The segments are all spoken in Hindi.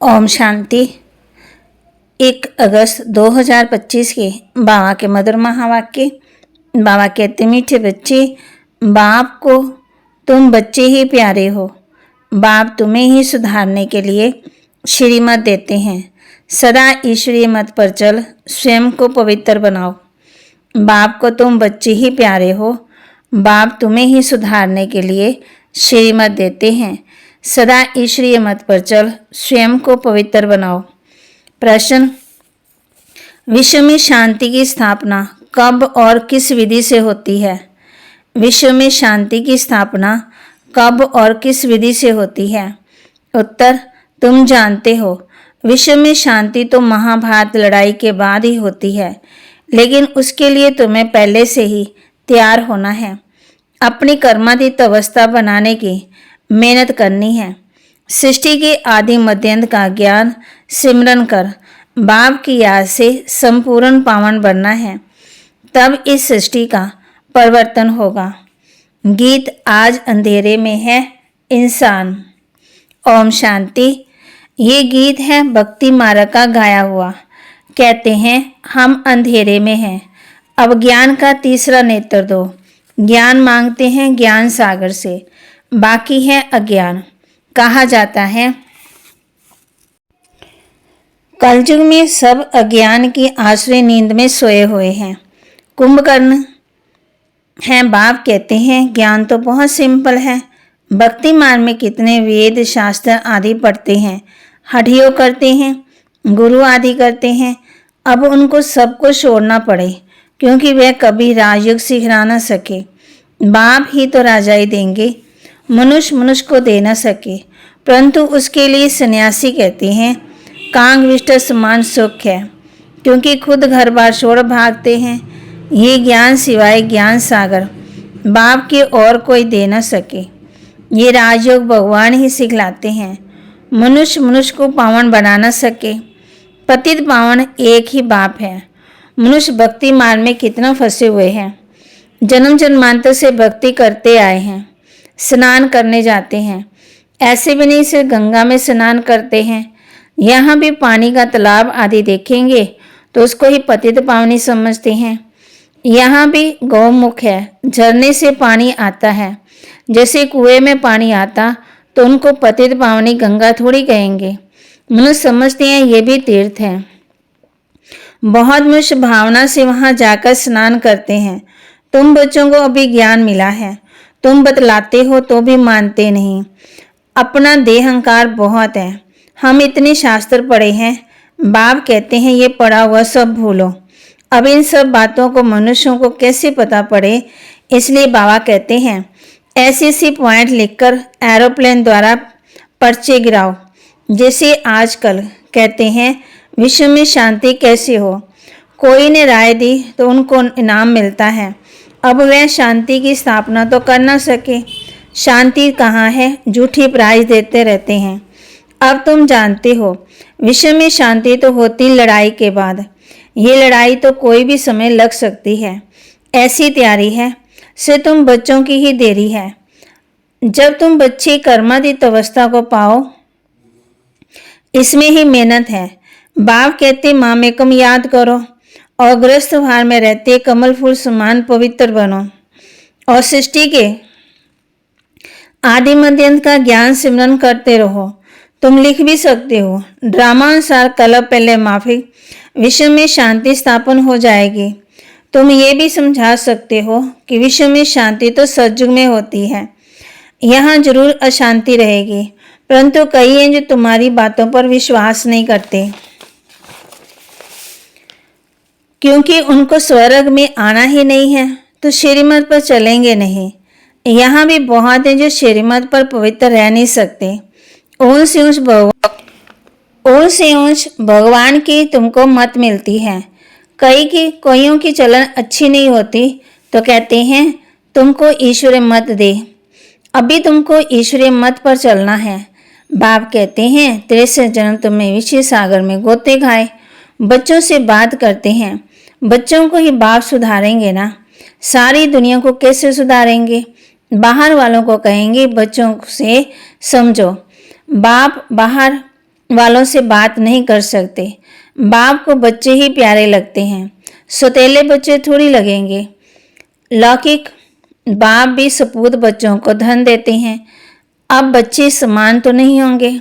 ओम शांति। 1 अगस्त 2025 के बाबा के मधुर महावाक्य। बाबा कहते, मीठे बच्चे, बाप को तुम बच्चे ही प्यारे हो। बाप तुम्हें ही सुधारने के लिए श्रीमत देते हैं। सदा ईश्वरीय मत पर चल, स्वयं को पवित्र बनाओ। बाप को तुम बच्चे ही प्यारे हो। बाप तुम्हें ही सुधारने के लिए श्रीमत देते हैं। सदा ईश्वरीय मत पर चल, स्वयं को पवित्र बनाओ। प्रश्न: विश्व में शांति की स्थापना कब और किस विधि से होती है? विश्व में शांति की स्थापना कब और किस विधि से होती है? उत्तर: तुम जानते हो, विश्व में शांति तो महाभारत लड़ाई के बाद ही होती है, लेकिन उसके लिए तुम्हें पहले से ही तैयार होना है। अपनी कर्मातीत अवस्था बनाने की मेहनत करनी है। सृष्टि के आदि मध्यांत का ज्ञान सिमरन कर बाप की याद से संपूर्ण पावन बनना है, तब इस सृष्टि का परिवर्तन होगा। गीत आज अंधेरे में है इंसान। ओम शांति। ये गीत है भक्ति मार्ग का गाया हुआ। कहते हैं, हम अंधेरे में हैं, अब ज्ञान का तीसरा नेत्र दो। ज्ञान मांगते हैं ज्ञान सागर से, बाकी है अज्ञान। कहा जाता है, कलयुग में सब अज्ञान की आश्रय नींद में सोए हुए हैं। कुंभकर्ण हैं। बाप कहते हैं, ज्ञान तो बहुत सिंपल है। भक्ति मार्ग में कितने वेद शास्त्र आदि पढ़ते हैं, हठयोग करते हैं, गुरु आदि करते हैं। अब उनको सबको छोड़ना पड़े, क्योंकि वह कभी राजयोग सिखा न सके। बाप ही तो राजाई देंगे, मनुष्य को दे न सके। परंतु उसके लिए सन्यासी कहते हैं, कांग विष्ट समान सुख है, क्योंकि खुद घर बार छोड़ भागते हैं। ये ज्ञान सिवाय ज्ञान सागर बाप के और कोई दे न सके। ये राजयोग भगवान ही सिखलाते हैं। मनुष्य को पावन बना न सके। पतित पावन एक ही बाप है। मनुष्य भक्ति मार्ग में कितना फंसे हुए हैं। जन्म जन्मांतर से भक्ति करते आए हैं, स्नान करने जाते हैं। ऐसे भी नहीं सिर्फ गंगा में स्नान करते हैं, यहाँ भी पानी का तालाब आदि देखेंगे तो उसको ही पतित पावनी समझते हैं। यहाँ भी गौमुख है, झरने से पानी आता है। जैसे कुएं में पानी आता तो उनको पतित पावनी गंगा थोड़ी कहेंगे। मनुष्य समझते हैं ये भी तीर्थ है। बहुत मनुष्य भावना से वहां जाकर स्नान करते हैं। तुम बच्चों को अभी ज्ञान मिला है, तुम बतलाते हो तो भी मानते नहीं। अपना देहंकार बहुत है। हम इतने शास्त्र पढ़े हैं। बाप कहते हैं, ये पढ़ा हुआ सब भूलो। अब इन सब बातों को मनुष्यों को कैसे पता पड़े, इसलिए बाबा कहते हैं, ऐसे पॉइंट लिखकर एरोप्लेन द्वारा पर्चे गिराओ। जैसे आजकल कहते हैं, विश्व में शांति कैसे हो। कोई ने राय दी तो उनको इनाम मिलता है। अब वह शांति की स्थापना तो कर ना सके। शांति कहाँ है, झूठी प्राइज देते रहते हैं। अब तुम जानते हो, विश्व में शांति तो होती लड़ाई के बाद। ये लड़ाई तो कोई भी समय लग सकती है। ऐसी तैयारी है से तुम बच्चों की ही देरी है। जब तुम बच्चे कर्मातीत अवस्था को पाओ, इसमें ही मेहनत है। बाप कहते, मामेकम याद करो और ग्रस्त भार में रहते कमल फूल समान पवित्र बनो और सृष्टि के आदि मध्यांत का ज्ञान सिमरन करते रहो। तुम लिख भी सकते हो, ड्रामानुसार कल पहले माफिक विश्व में शांति स्थापन हो जाएगी। तुम ये भी समझा सकते हो कि विश्व में शांति तो सतयुग में होती है। यहाँ जरूर अशांति रहेगी, परंतु कई हैं जो तुम्हारी बातों पर विश्वास नहीं करते, क्योंकि उनको स्वर्ग में आना ही नहीं है, तो श्रीमत पर चलेंगे नहीं। यहाँ भी बहुत हैं जो श्रीमत पर पवित्र रह नहीं सकते। ऊंच से ऊंच भगवान की तुमको मत मिलती है। कोइयों की चलन अच्छी नहीं होती तो कहते हैं, तुमको ईश्वरीय मत दे। अभी तुमको ईश्वरीय मत पर चलना है। बाप कहते हैं, 63 जन्म तुम्हें विषय सागर में गोते खाए। बच्चों से बात करते हैं, बच्चों को ही बाप सुधारेंगे ना। सारी दुनिया को कैसे सुधारेंगे? बाहर वालों को कहेंगे बच्चों से समझो। बाप बाहर वालों से बात नहीं कर सकते। बाप को बच्चे ही प्यारे लगते हैं, सौतेले बच्चे थोड़ी लगेंगे। लौकिक बाप भी सपूत बच्चों को धन देते हैं। अब बच्चे समान तो नहीं होंगे।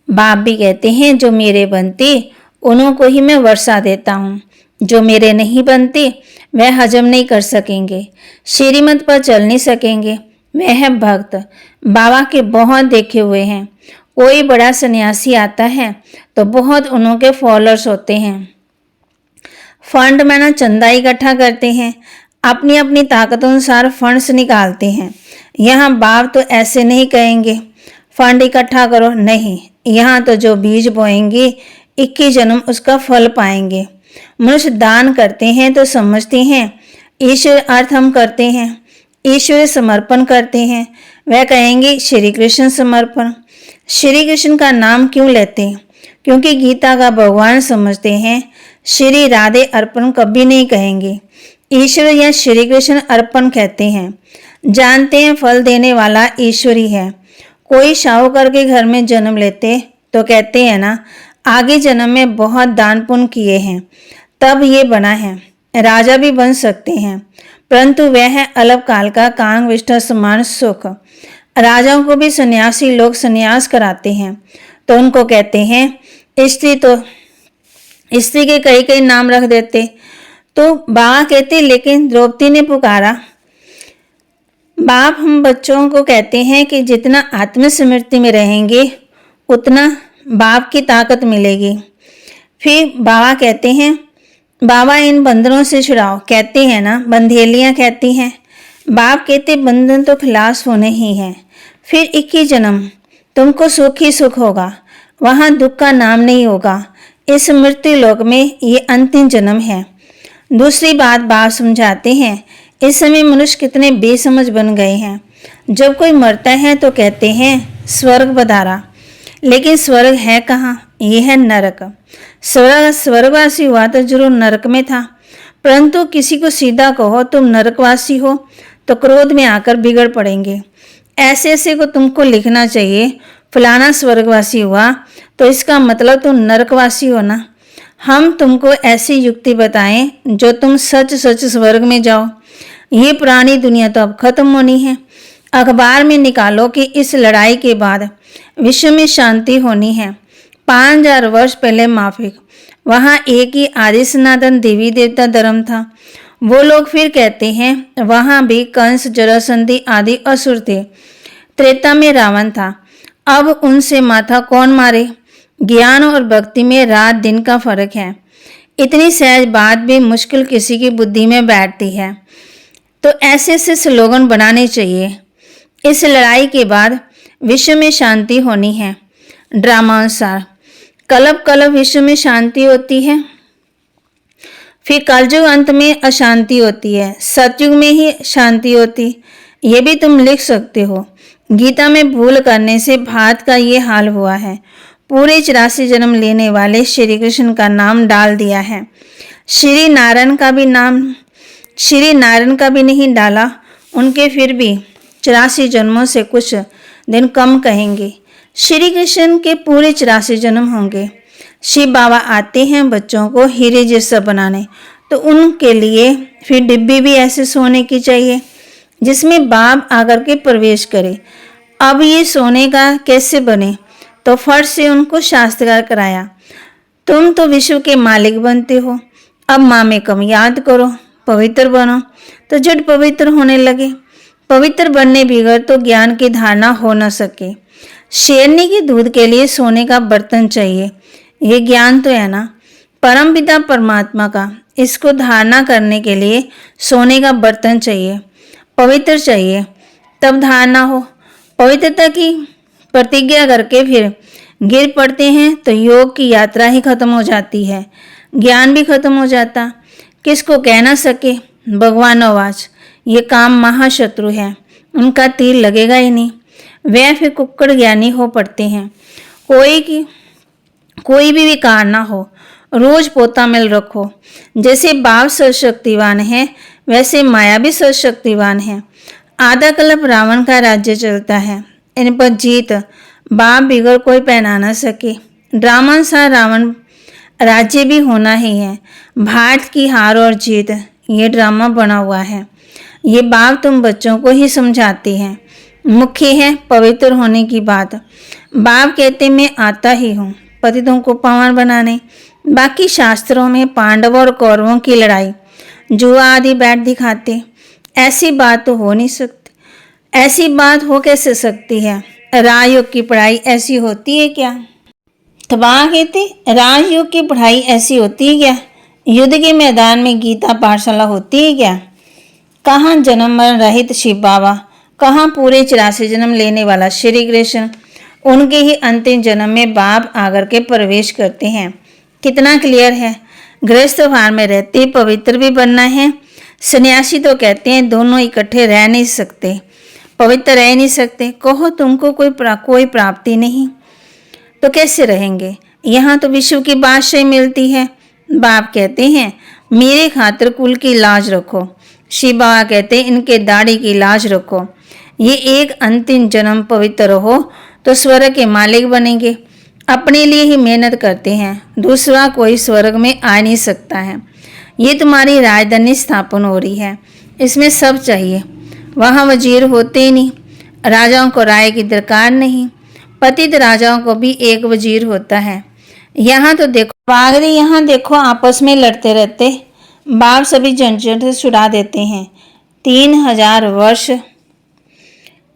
बाप भी कहते हैं जो मेरे बनते उन्हों को ही मैं वर्षा देता हूँ, जो मेरे नहीं बनते वह हजम नहीं कर सकेंगे, श्रीमत पर चल नहीं सकेंगे। वह है भक्त, बाबा के बहुत देखे हुए हैं। कोई बड़ा सन्यासी आता है तो बहुत उन्हों के फॉलोअर्स होते हैं। फंड में ना चंदा इकट्ठा करते हैं, अपनी अपनी ताकत अनुसार फंड्स निकालते हैं। यहाँ बाप तो ऐसे नहीं कहेंगे फंड इकट्ठा करो, नहीं। यहाँ तो जो बीज बोएंगे 21 जन्म उसका फल पाएंगे। मनुष्य दान करते हैं तो समझते हैं ईश्वर अर्थ हम करते हैं, ईश्वर समर्पण करते हैं। वह कहेंगे श्री कृष्ण समर्पण। श्री कृष्ण का नाम क्यों लेते हैं? क्योंकि गीता का भगवान समझते हैं। श्री राधे अर्पण कभी नहीं कहेंगे, ईश्वर या श्री कृष्ण अर्पण कहते हैं। जानते हैं फल देने वाला ईश्वर ही है। कोई साहूकार के घर में जन्म लेते तो कहते हैं ना आगे जन्म में बहुत दान पुण्य किए हैं तब ये बना है। राजा भी बन सकते हैं, परंतु वह है अलग काल का कांग विष्ठा समान सुख। राजाओं को भी सन्यासी लोग सन्यास कराते हैं तो उनको कहते हैं स्त्री, तो स्त्री के कई कई नाम रख देते। तो बाबा कहते लेकिन द्रौपदी ने पुकारा। बाप हम बच्चों को कहते हैं कि जितना आत्मस्मृति में रहेंगे उतना बाप की ताकत मिलेगी। फिर बाबा कहते हैं बाबा इन बंधनों से छुड़ाओ, कहते हैं ना बंधेलियां कहती हैं। बाप कहते बंधन तो खलास होने ही हैं। फिर 21 जन्म तुमको सुख ही सुख होगा, वहाँ दुख का नाम नहीं होगा। इस मृत्यु लोक में ये अंतिम जन्म है। दूसरी बात बाप समझाते हैं इस समय मनुष्य कितने बेसमझ बन गए हैं। जब कोई मरता है तो कहते हैं स्वर्ग पधारा, लेकिन स्वर्ग है कहाँ? ये है नरक। स्वर्गवासी हुआ तो जरूर नरक में था, परंतु किसी को सीधा कहो तुम नरकवासी हो तो क्रोध में आकर बिगड़ पड़ेंगे। ऐसे ऐसे को तुमको लिखना चाहिए फलाना स्वर्गवासी हुआ तो इसका मतलब तुम नरकवासी हो ना। हम तुमको ऐसी युक्ति बताएं जो तुम सच सच स्वर्ग में जाओ। ये पुरानी दुनिया तो अब खत्म होनी है। अखबार में निकालो कि इस लड़ाई के बाद विश्व में शांति होनी है। 5000 वर्ष पहले माफिक वहाँ एक ही आदि सनातन देवी देवता धर्म था। वो लोग फिर कहते हैं वहाँ भी कंस जरासंधि आदि असुर थे। त्रेता में रावण था। अब उनसे माथा कौन मारे? ज्ञान और भक्ति में रात दिन का फर्क है। इतनी सहज बात भी मुश्किल किसी की बुद्धि में बैठती है। तो ऐसे ऐसे स्लोगन बनाने चाहिए। इस लड़ाई के बाद विश्व में शांति होनी है। ड्रामा अनुसार कलप कलप विश्व में शांति होती है, फिर कलयुग अंत में अशांति होती है, सतयुग में ही शांति होती। ये भी तुम लिख सकते हो। गीता में भूल करने से भारत का ये हाल हुआ है। पूरे 84 जन्म लेने वाले श्री कृष्ण का नाम डाल दिया है। श्री नारायण का भी नहीं डाला। उनके फिर भी 84 जन्मों से कुछ दिन कम कहेंगे। श्री कृष्ण के पूरे 84 जन्म होंगे। शिव बाबा आते हैं बच्चों को हीरे जैसा बनाने, तो उनके लिए फिर डिब्बी भी ऐसे सोने की चाहिए जिसमें बाप आकर के प्रवेश करे। अब ये सोने का कैसे बने? तो फर्श से उनको शास्त्रकार कराया। तुम तो विश्व के मालिक बनते हो, अब माँ में कम याद करो, पवित्र बनो। तो झट पवित्र होने लगे। पवित्र बनने बगैर तो ज्ञान की धारणा हो न सके। शेरनी के दूध के लिए सोने का बर्तन चाहिए। ये ज्ञान तो है ना परमपिता परमात्मा का। इसको धारणा करने के लिए सोने का बर्तन चाहिए, पवित्र चाहिए, तब धारणा हो। पवित्रता की प्रतिज्ञा करके फिर गिर पड़ते हैं तो योग की यात्रा ही खत्म हो जाती है, ज्ञान भी खत्म हो जाता। किसको कह ना सके भगवान आवाज, ये काम महाशत्रु है, उनका तीर लगेगा ही नहीं। वह फिर कुक्कड़ ज्ञानी हो पड़ते हैं। कोई भी विकार ना हो, रोज पोता मिल रखो। जैसे बाप सर्वशक्तिवान है वैसे माया भी सर्वशक्तिवान है। आधा कल्प रावण का राज्य चलता है। इन पर जीत बाप बिगड़ कोई पहना ना सके। ड्रामा सा रावण राज्य भी होना ही है। भारत की हार और जीत ये ड्रामा बना हुआ है। ये बात तुम बच्चों को ही समझाती है। मुख्य है पवित्र होने की बात। बाप कहते मैं आता ही हूँ पतितों को पावन बनाने। बाकी शास्त्रों में पांडवों और कौरवों की लड़ाई जुआ आदि बैठ दिखाते। ऐसी बात तो हो नहीं सकती। ऐसी बात हो कैसे सकती है? राजयोग की पढ़ाई ऐसी होती है क्या? तबाह कहते राजयोग की पढ़ाई ऐसी होती है क्या? युद्ध के मैदान में गीता पाठशाला होती है क्या? कहाँ जन्म मरण रहित शिव बाबा, कहाँ पूरे 84 जन्म लेने वाला श्री कृष्ण। उनके ही अंतिम जन्म में बाप आकर के प्रवेश करते हैं। कितना क्लियर है। गृहस्थ भार में रहते पवित्र भी बनना है। सन्यासी तो कहते हैं दोनों इकट्ठे रह नहीं सकते, पवित्र रह नहीं सकते। कहो तुमको कोई प्राप्ति नहीं तो कैसे रहेंगे? यहाँ तो विश्व की बादशाही मिलती है। बाप कहते हैं मेरे खातिर कुल की लाज रखो। शिव बाबा कहते हैं इनके दाढ़ी की लाज रखो। ये एक अंतिम जन्म पवित्र हो तो स्वर्ग के मालिक बनेंगे। अपने लिए ही मेहनत करते हैं, दूसरा कोई स्वर्ग में आ नहीं सकता है। ये तुम्हारी राजधानी स्थापन हो रही है, इसमें सब चाहिए। वहाँ वजीर होते ही नहीं, राजाओं को राय की दरकार नहीं। पतित राजाओं को भी एक वजीर होता है। यहाँ तो देखो पागल, यहाँ देखो आपस में लड़ते रहते। बाप सभी झंझट से छुड़ा देते हैं। 3000 वर्ष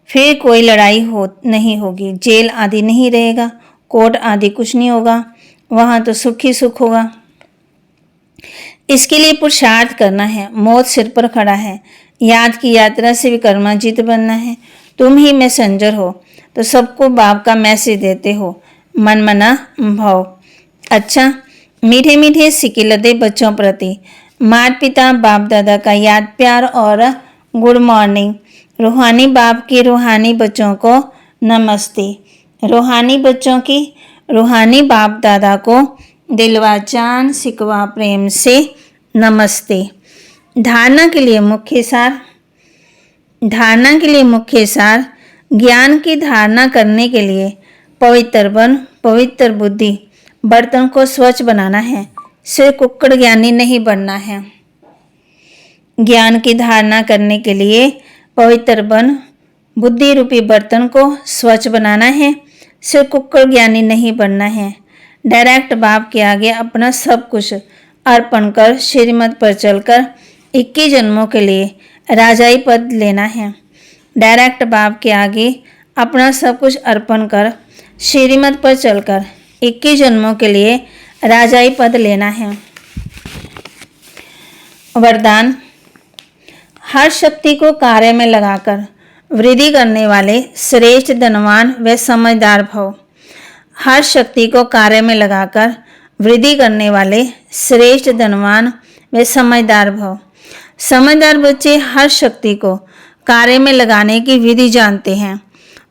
फिर कोई लड़ाई नहीं होगी, जेल आदि नहीं रहेगा, कोर्ट आदि कुछ नहीं होगा। वहाँ तो सुख ही सुख होगा। इसके लिए पुरुषार्थ करना है। मौत सिर पर खड़ा है। याद की यात्रा से विक्रमाजीत बनना है। तुम ही मैसेंजर हो तो सबको बाप का मैसेज देते हो। मन मना भाव। अच्छा, मीठे मीठे सिक्के लदे बच्चों प्रति माता पिता बाप दादा का याद प्यार और गुड मॉर्निंग। रूहानी बाप के रूहानी बच्चों को नमस्ते। रूहानी बच्चों की रूहानी बाप दादा को दिलवा जान सिकवा प्रेम से नमस्ते। धारणा के लिए मुख्य सार। धारणा के लिए मुख्य सार। ज्ञान की धारणा करने के लिए पवित्र बन, पवित्र बुद्धि, बर्तन को स्वच्छ बनाना है। सिर्फ कुक्कड़ ज्ञानी नहीं बनना है। ज्ञान की धारणा करने के लिए पवित्र बन, बुद्धि रूपी बर्तन को स्वच्छ बनाना है। सिर्फ कुक्कड़ ज्ञानी नहीं बनना है। डायरेक्ट बाप के आगे अपना सब कुछ अर्पण कर श्रीमत पर चलकर 21 जन्मों के लिए राजाई पद लेना है। डायरेक्ट बाप के आगे अपना सब कुछ अर्पण कर श्रीमत पर चलकर 21 जन्मों के लिए राजाई पद लेना है। वरदान। हर शक्ति को कार्य में लगाकर वृद्धि करने वाले श्रेष्ठ धनवान व समझदार भव। हर शक्ति को कार्य में लगाकर वृद्धि करने वाले श्रेष्ठ धनवान व समझदार भव। समझदार बच्चे हर शक्ति को कार्य में लगाने की विधि जानते हैं।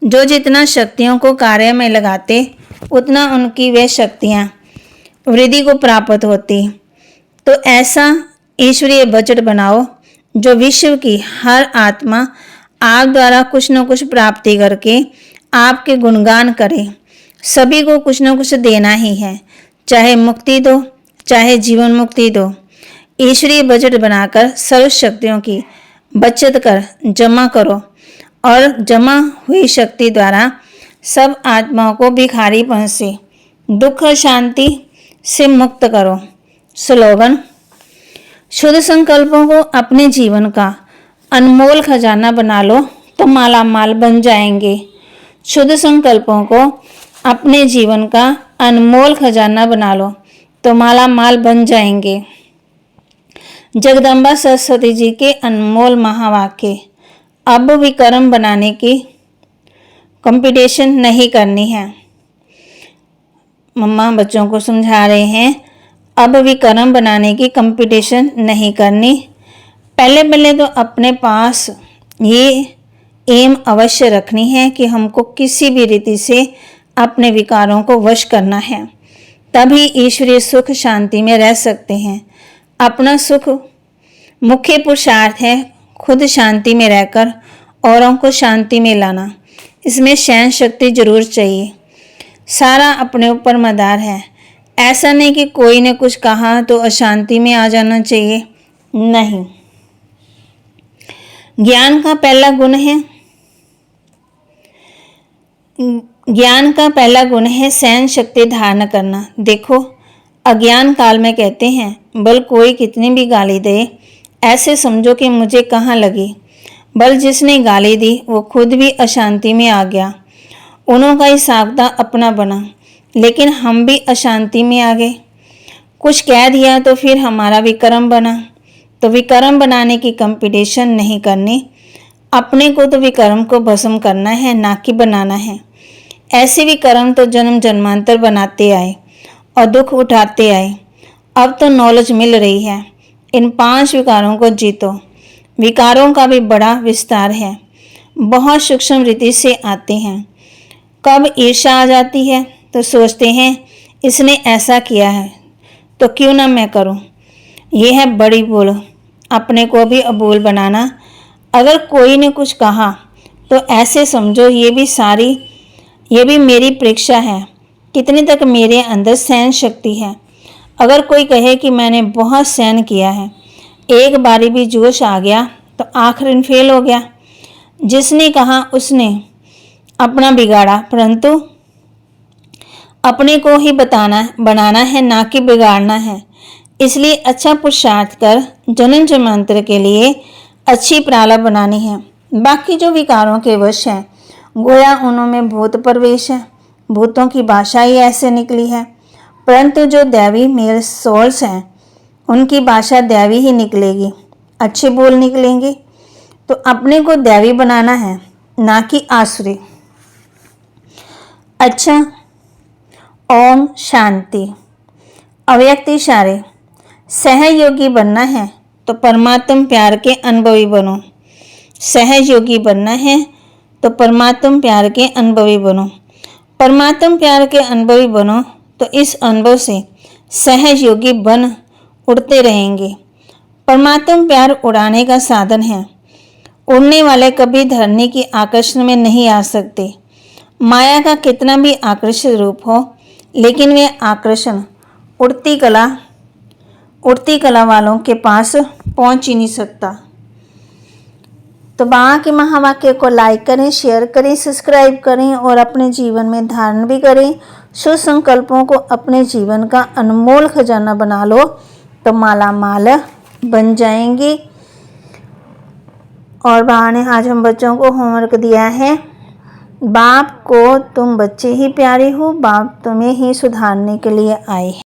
जो जितना शक्तियों को कार्य में लगाते उतना उनकी वे शक्तियाँ वृद्धि को प्राप्त होती। तो ऐसा ईश्वरीय बजट बनाओ जो विश्व की हर आत्मा आप द्वारा कुछ न कुछ प्राप्ति करके आपके गुणगान करे। सभी को कुछ न कुछ देना ही है, चाहे मुक्ति दो चाहे जीवन मुक्ति दो। ईश्वरीय बजट बनाकर सर्व शक्तियों की बचत कर जमा करो और जमा हुई शक्ति द्वारा सब आत्माओं को भिखारीपन से, दुख और शांति से मुक्त करो। स्लोगन। शुद्ध संकल्पों को अपने जीवन का अनमोल खजाना बना लो तो माला माल बन जाएंगे। शुद्ध संकल्पों को अपने जीवन का अनमोल खजाना बना लो तो माला माल बन जाएंगे। जगदम्बा सरस्वती जी के अनमोल महावाक्य। अब विक्रम बनाने की कंपटीशन नहीं करनी है। मम्मा बच्चों को समझा रहे हैं, अब विक्रम बनाने की कंपटीशन नहीं करनी। पहले तो अपने पास ये एम अवश्य रखनी है कि हमको किसी भी रीति से अपने विकारों को वश करना है, तभी ईश्वरीय सुख शांति में रह सकते हैं। अपना सुख मुख्य पुरुषार्थ है, खुद शांति में रहकर औरों को शांति में लाना। इसमें सहन शक्ति जरूर चाहिए। सारा अपने ऊपर मदार है। ऐसा नहीं कि कोई ने कुछ कहा तो अशांति में आ जाना चाहिए, नहीं। ज्ञान का पहला गुण है सहन शक्ति धारण करना। देखो, अज्ञान काल में कहते हैं बल कोई कितनी भी गाली दे, ऐसे समझो कि मुझे कहाँ लगी। बल जिसने गाली दी वो खुद भी अशांति में आ गया। उन्हों का ही साबता अपना बना, लेकिन हम भी अशांति में आ गए। कुछ कह दिया तो फिर हमारा विक्रम बना। तो विक्रम बनाने की कंपटीशन नहीं करनी, अपने को तो विक्रम को भस्म करना है, ना कि बनाना है। ऐसे विक्रम तो जन्म जन्मांतर बनाते आए और दुख उठाते आए। अब तो नॉलेज मिल रही है, इन 5 विकारों को जीतो। विकारों का भी बड़ा विस्तार है, बहुत सूक्ष्म रीति से आते हैं। कब ईर्ष्या आ जाती है तो सोचते हैं इसने ऐसा किया है तो क्यों ना मैं करूं। यह है बड़ी भूल, अपने को भी अबूल बनाना। अगर कोई ने कुछ कहा तो ऐसे समझो ये भी मेरी परीक्षा है, कितने तक मेरे अंदर सहन शक्ति है। अगर कोई कहे कि मैंने बहुत सहन किया है, एक बारी भी जोश आ गया तो आखिर फेल हो गया। जिसने कहा उसने अपना बिगाड़ा, परंतु अपने को ही बनाना है, ना कि बिगाड़ना है। इसलिए अच्छा पुरुषार्थ कर जन्म जन्मांतर के लिए अच्छी प्रारब्ध बनानी है। बाकी जो विकारों के वश हैं, गोया उनमें भूत प्रवेश है, भूतों की भाषा ही ऐसे निकली है। परंतु जो दैवी मेल सोल्स हैं, उनकी भाषा दैवी ही निकलेगी, अच्छे बोल निकलेंगे। तो अपने को दैवी बनाना है, ना कि आसुरी। अच्छा, ओम शांति। अव्यक्त इशारे। सहयोगी बनना है तो परमात्म प्यार के अनुभवी बनो। सहयोगी बनना है तो परमात्म प्यार के अनुभवी बनो। परमात्म प्यार के अनुभवी बनो तो इस अनुभव से सहयोगी बन उड़ते रहेंगे। परमात्म प्यार उड़ाने का साधन है। उड़ने वाले कभी धरनी की आकर्षण में नहीं आ सकते। माया का कितना भी आकर्षित रूप हो, लेकिन वे आकर्षण उड़ती कला वालों के पास पहुंच ही नहीं सकता। तो बाबा के महावाक्य को लाइक करें, शेयर करें, सब्सक्राइब करें और अपने जीवन में धारण भी करें। शुभ संकल्पों को अपने जीवन का अनमोल खजाना बना लो तो माला माल बन जाएंगी। और बाबा ने आज हम बच्चों को होमवर्क दिया है, बाप को तुम बच्चे ही प्यारे हो, बाप तुम्हें ही सुधारने के लिए आए हैं।